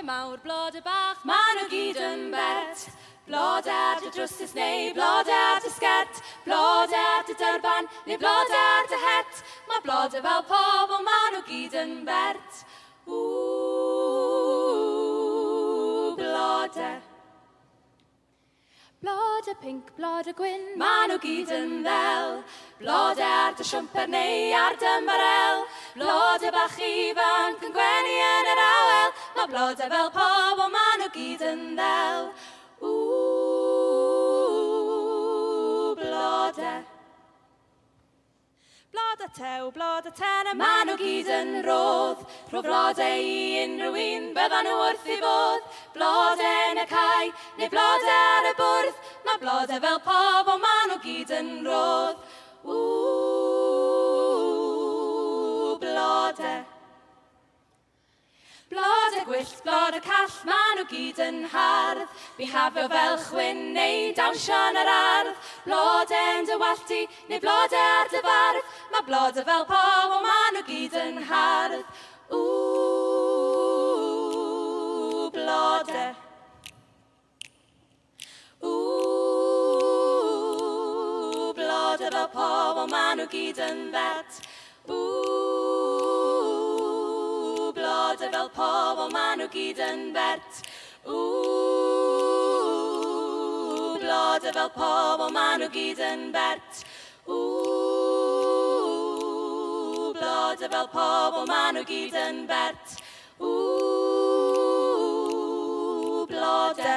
mawr, blode bach, maen nhw gyd yn bert. Blode ar dy drwsus neu blode ar dy sgert, blode ar dy dyrban neu blode ar dy het. Mae blode fel pobl, maen nhw gyd yn bert. Blode. Blode pink, blode gwyn, maen nhw gyd yn ddel. Blode ar dy siwmper neu ar dy ymbarel. Blode bach ifanc yn gwenu yn yr awel. Mae blode fel pobl, maen nhw gyd yn ddel. Blode. Blode tew, blode ten, maen nhw gyd yn rodd. Rho blode i unrhyw un, byddan nhw wrth i fod. Blode yn y cae, neu blode ar y bwrdd. Mae blode fel pobl, maen nhw gyd yn rodd. Blode. Blode gwyllt, blode call, maen nhw gyd yn hardd. Bihafio fel chwyn neu dawnsio yn yr ardd. Blode yn dy wallt neu blode ar dy fardd. Mae blode fel pobl, maen nhw gyd yn hardd. Blode. Blode fel pobl, maen nhw gyd yn bert. Blode fel pobl, maen nhw gyd yn bert. Blode fel pobl, maen nhw gyd yn bert. Blode fel pobl, maen nhw gyd yn bert. Blode.